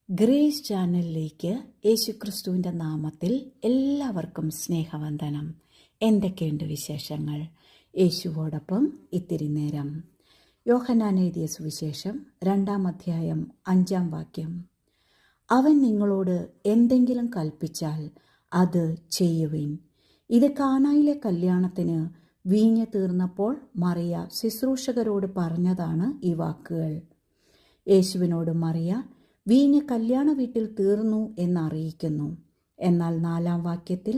Grace ചാനലിലേക്ക് യേശുക്രിസ്തുവിൻ്റെ നാമത്തിൽ എല്ലാവർക്കും സ്നേഹവന്ദനം. എന്തൊക്കെയുണ്ട് വിശേഷങ്ങൾ? യേശുവോടൊപ്പം ഇത്തിരി നേരം. യോഹന്നാൻ എഴുതിയ സുവിശേഷം 2-ാം അധ്യായം 5-ാം വാക്യം. അവൻ നിങ്ങളോട് എന്തെങ്കിലും കൽപ്പിച്ചാൽ അത് ചെയ്യുവിൻ. ഇത് കാനായിലെ കല്യാണത്തിന് വീഞ്ഞ് തീർന്നപ്പോൾ മറിയ ശുശ്രൂഷകരോട് പറഞ്ഞതാണ് ഈ വാക്കുകൾ. യേശുവിനോട് മറിയ വീഞ്ഞ് കല്യാണ വീട്ടിൽ തീർന്നു എന്നറിയിക്കുന്നു. എന്നാൽ 4-ാം വാക്യത്തിൽ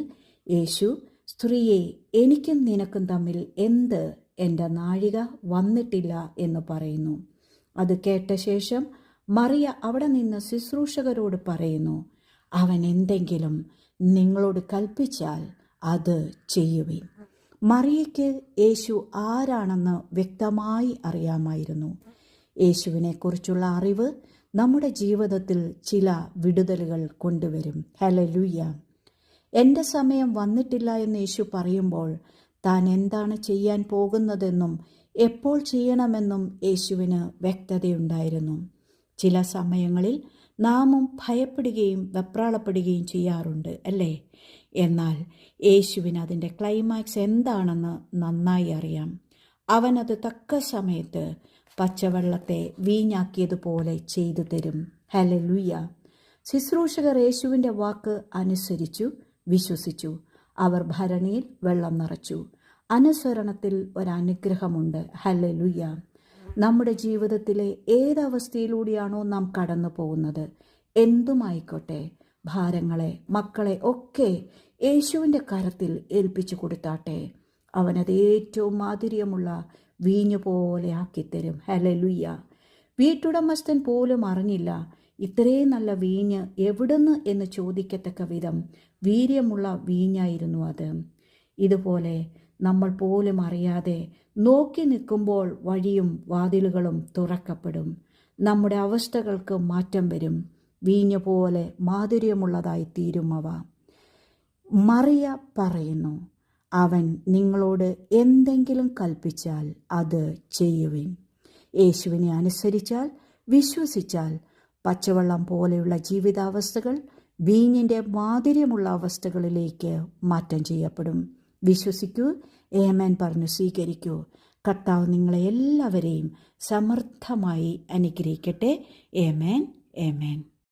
യേശു, സ്ത്രീയെ, എനിക്കും നിനക്കും തമ്മിൽ എന്ത്? എൻ്റെ നാഴിക വന്നിട്ടില്ല എന്ന് പറയുന്നു. അത് കേട്ട ശേഷം മറിയ അവിടെ നിന്ന് ശുശ്രൂഷകരോട് പറയുന്നു, അവൻ എന്തെങ്കിലും നിങ്ങളോട് കൽപ്പിച്ചാൽ അത് ചെയ്യുവിൻ. മറിയയ്ക്ക് യേശു ആരാണെന്ന് വ്യക്തമായി അറിയാമായിരുന്നു. യേശുവിനെക്കുറിച്ചുള്ള അറിവ് നമ്മുടെ ജീവിതത്തിൽ ചില വിടുതലുകൾ കൊണ്ടുവരും. ഹല്ലേലൂയ. എൻ്റെ സമയം വന്നിട്ടില്ല എന്ന് യേശു പറയുമ്പോൾ താൻ എന്താണ് ചെയ്യാൻ പോകുന്നതെന്നും എപ്പോൾ ചെയ്യണമെന്നും യേശുവിന് വ്യക്തതയുണ്ടായിരുന്നു. ചില സമയങ്ങളിൽ നാമും ഭയപ്പെടുകയും വെപ്രാളപ്പെടുകയും ചെയ്യാറുണ്ട്, അല്ലേ? എന്നാൽ യേശുവിന് അതിൻ്റെ ക്ലൈമാക്സ് എന്താണെന്ന് നന്നായി അറിയാം. അവനത് തക്ക സമയത്ത് പച്ചവെള്ളത്തെ വീഞ്ഞാക്കിയതുപോലെ ചെയ്തു തരും. ഹല്ലേലൂയ. ശുശ്രൂഷകർ യേശുവിൻ്റെ വാക്ക് അനുസരിച്ചു, വിശ്വസിച്ചു. അവർ ഭരണിയിൽ വെള്ളം നിറച്ചു. അനുസരണത്തിൽ ഒരനുഗ്രഹമുണ്ട്. ഹല്ലേലൂയ. നമ്മുടെ ജീവിതത്തിലെ ഏതവസ്ഥയിലൂടെയാണോ നാം കടന്നു പോകുന്നത്, എന്തുമായിക്കോട്ടെ, ഭാരങ്ങളെ, മക്കളെ ഒക്കെ യേശുവിൻ്റെ കരത്തിൽ ഏൽപ്പിച്ചു കൊടുത്താട്ടെ. അവനത് ഏറ്റവും മാധുര്യമുള്ള വീഞ്ഞു പോലെ ആക്കിത്തരും. ഹല്ലേലൂയ. വീട്ടുടമസ്ഥൻ പോലും അറിഞ്ഞില്ല ഇത്രയും നല്ല വീഞ്ഞ് എവിടുന്ന് എന്ന് ചോദിക്കത്തക്ക വിധം വീര്യമുള്ള വീഞ്ഞായിരുന്നു അത്. ഇതുപോലെ നമ്മൾ പോലും അറിയാതെ നോക്കി നിൽക്കുമ്പോൾ വഴിയും വാതിലുകളും തുറക്കപ്പെടും. നമ്മുടെ അവസ്ഥകൾക്ക് മാറ്റം വരും. വീഞ്ഞു പോലെ മാധുര്യമുള്ളതായി തീരും അവ. മറിയ പറയുന്നു, അവൻ നിങ്ങളോട് എന്തെങ്കിലും കൽപ്പിച്ചാൽ അത് ചെയ്യുവിൻ. യേശുവിനെ അനുസരിച്ചാൽ, വിശ്വസിച്ചാൽ പച്ചവെള്ളം പോലെയുള്ള ജീവിതാവസ്ഥകൾ വീഞ്ഞിൻ്റെ മാധുര്യമുള്ള അവസ്ഥകളിലേക്ക് മാറ്റം ചെയ്യപ്പെടും. വിശ്വസിക്കൂ, ആമേൻ പറഞ്ഞു സ്വീകരിക്കൂ. കർത്താവ് നിങ്ങളെ എല്ലാവരെയും സമൃദ്ധമായി അനുഗ്രഹിക്കട്ടെ. ആമേൻ, ആമേൻ.